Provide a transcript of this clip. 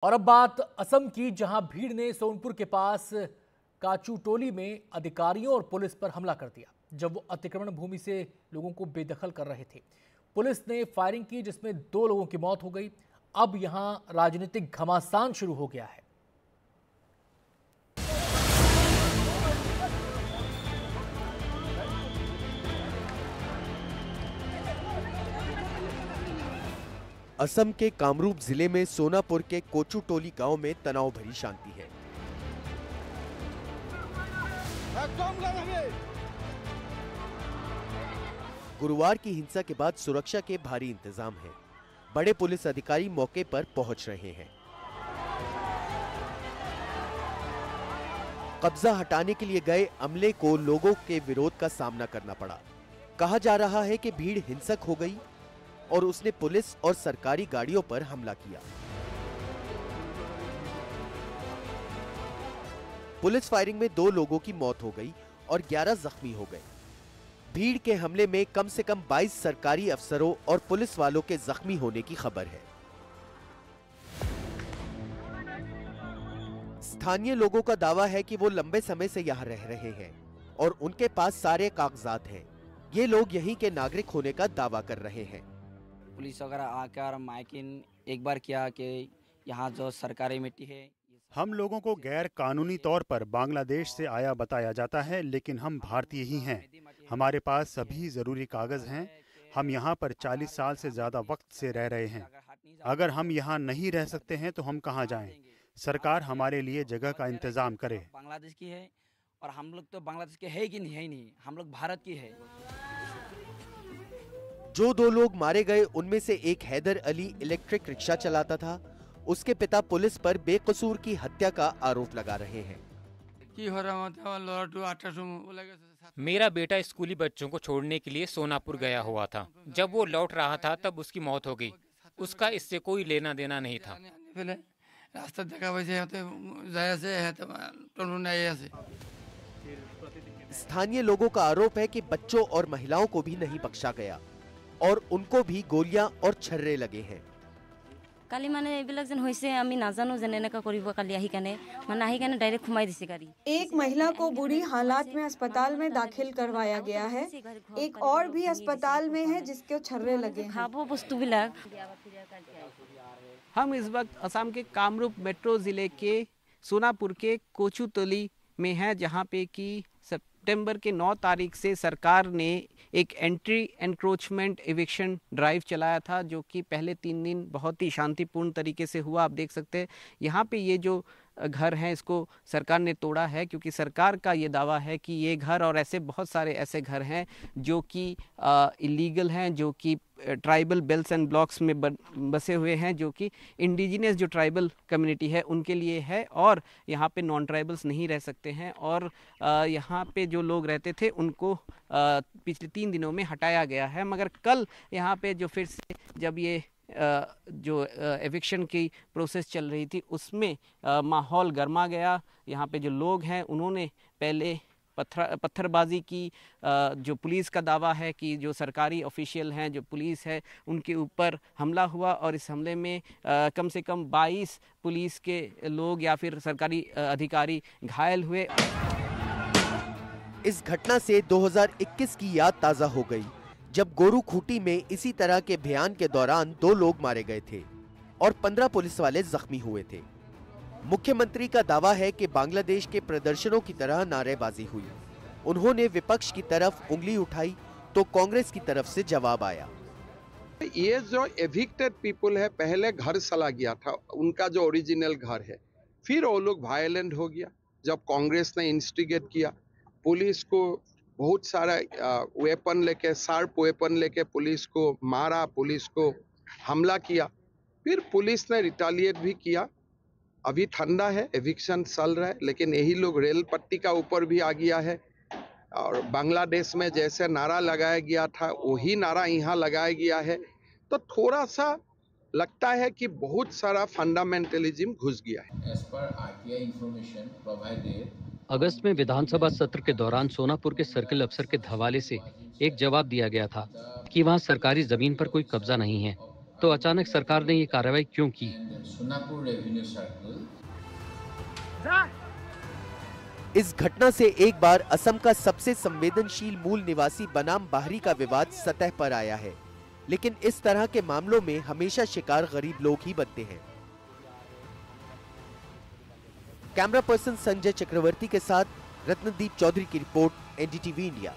और अब बात असम की, जहां भीड़ ने सोनपुर के पास काचूटोली में अधिकारियों और पुलिस पर हमला कर दिया जब वो अतिक्रमण भूमि से लोगों को बेदखल कर रहे थे। पुलिस ने फायरिंग की जिसमें 2 लोगों की मौत हो गई। अब यहां राजनीतिक घमासान शुरू हो गया है। असम के कामरूप जिले में सोनापुर के कोचुटोली गांव में तनाव भरी शांति है। गुरुवार की हिंसा के बाद सुरक्षा के भारी इंतजाम हैं। बड़े पुलिस अधिकारी मौके पर पहुंच रहे हैं। कब्जा हटाने के लिए गए अमले को लोगों के विरोध का सामना करना पड़ा। कहा जा रहा है कि भीड़ हिंसक हो गई और उसने पुलिस और सरकारी गाड़ियों पर हमला किया। पुलिस फायरिंग में 2 लोगों की मौत हो गई और 11 जख्मी हो गए। भीड़ के हमले में कम से कम 22 सरकारी अफसरों और पुलिस वालों के जख्मी होने की खबर है। स्थानीय लोगों का दावा है कि वो लंबे समय से यहाँ रह रहे हैं और उनके पास सारे कागजात हैं। ये लोग यहीं के नागरिक होने का दावा कर रहे हैं। पुलिस वगैरह आकर माइकिंग एक बार किया कि यहाँ जो सरकारी मिट्टी है। हम लोगों को गैर कानूनी तौर पर बांग्लादेश से आया बताया जाता है, लेकिन हम भारतीय ही हैं। हमारे पास सभी जरूरी कागज हैं। हम यहाँ पर 40 साल से ज्यादा वक्त से रह रहे हैं। अगर हम यहाँ नहीं रह सकते हैं तो हम कहाँ जाएं? सरकार हमारे लिए जगह का इंतजाम करे। बांग्लादेश की है और हम लोग तो बांग्लादेश के है कि नहीं, है ही नहीं, हम लोग भारत की है। जो 2 लोग मारे गए उनमें से एक हैदर अली इलेक्ट्रिक रिक्शा चलाता था। उसके पिता पुलिस पर बेकसूर की हत्या का आरोप लगा रहे हैं। मेरा बेटा स्कूली बच्चों को छोड़ने के लिए सोनापुर गया हुआ था। जब वो लौट रहा था तब उसकी मौत हो गई। उसका इससे कोई लेना देना नहीं था। स्थानीय लोगों का आरोप है कि बच्चों और महिलाओं को भी नहीं बख्शा गया और उनको भी गोलियां और छर्रे लगे हैं। काली माने एबिलक जन होइसे आमी नाजानो जन एनेका करिबो काली आही काने माने आही काने डायरेक्ट खुमाई दिसे गाड़ी। एक महिला को बुरी हालात में अस्पताल में दाखिल करवाया गया है। एक और भी अस्पताल में है जिसके छर्रे लगे हैं। खाबो वस्तु बिलक। हम इस वक्त असम के कामरूप मेट्रो जिले के सोनापुर के कोचुटोली में हैं, जहां पे कि सितंबर के 9 तारीख से सरकार ने एक एंट्री एनक्रोचमेंट एविक्शन ड्राइव चलाया था, जो कि पहले 3 दिन बहुत ही शांतिपूर्ण तरीके से हुआ। आप देख सकते हैं यहाँ पे ये जो घर हैं इसको सरकार ने तोड़ा है, क्योंकि सरकार का ये दावा है कि ये घर और ऐसे बहुत सारे ऐसे घर हैं जो कि इलीगल हैं, जो कि ट्राइबल बेल्ट्स एंड ब्लॉक्स में बसे हुए हैं, जो कि इंडिजिनस जो ट्राइबल कम्युनिटी है उनके लिए है, और यहाँ पे नॉन ट्राइबल्स नहीं रह सकते हैं। और यहाँ पे जो लोग रहते थे उनको पिछले 3 दिनों में हटाया गया है। मगर कल यहाँ पे जो फिर से जब ये जो एविक्शन की प्रोसेस चल रही थी उसमें माहौल गर्मा गया। यहाँ पे जो लोग हैं उन्होंने पहले पत्थरबाजी की। जो पुलिस का दावा है कि जो सरकारी ऑफिशियल हैं, जो पुलिस है, उनके ऊपर हमला हुआ और इस हमले में कम से कम 22 पुलिस के लोग या फिर सरकारी अधिकारी घायल हुए। इस घटना से 2021 की याद ताजा हो गई, जब गोरू खूटी में इसी तरह के अभियान के दौरान 2 लोग मारे गए थे और 15 पुलिस वाले जख्मी हुए थे। मुख्यमंत्री का दावा है कि बांग्लादेश के प्रदर्शनों की तरह नारेबाजी हुई। उन्होंने विपक्ष की तरफ उंगली उठाई तो कांग्रेस की तरफ से जवाब आया। ये जो एविक्टेड पीपल है, पहले घर चला गया था, उनका जो ओरिजिनल घर है, फिर वो लोग वायलेंट हो गया। जब कांग्रेस ने इंस्टिगेट किया, पुलिस को बहुत सारा वेपन लेके, शार्प वेपन लेके पुलिस को मारा, पुलिस को हमला किया। फिर पुलिस ने रिटालिएट भी किया। अभी ठंडा है, एविक्शन चल रहा है, लेकिन यही लोग रेल पट्टी का ऊपर भी आ गया है। और बांग्लादेश में जैसे नारा लगाया गया था वही नारा यहाँ लगाया गया है। तो थोड़ा सा लगता है कि बहुत सारा फंडामेंटलिज्म घुस गया है। अगस्त में विधानसभा सत्र के दौरान सोनापुर के सर्किल अफसर के हवाले से एक जवाब दिया गया था कि वहां सरकारी जमीन पर कोई कब्जा नहीं है। तो अचानक सरकार ने ये कार्रवाई क्यों की? Sonapur revenue circle. इस घटना से एक बार असम का सबसे संवेदनशील मूल निवासी बनाम बाहरी का विवाद सतह पर आया है, लेकिन इस तरह के मामलों में हमेशा शिकार गरीब लोग ही बनते हैं। कैमरा पर्सन संजय चक्रवर्ती के साथ रत्नदीप चौधरी की रिपोर्ट, एनडीटीवी इंडिया।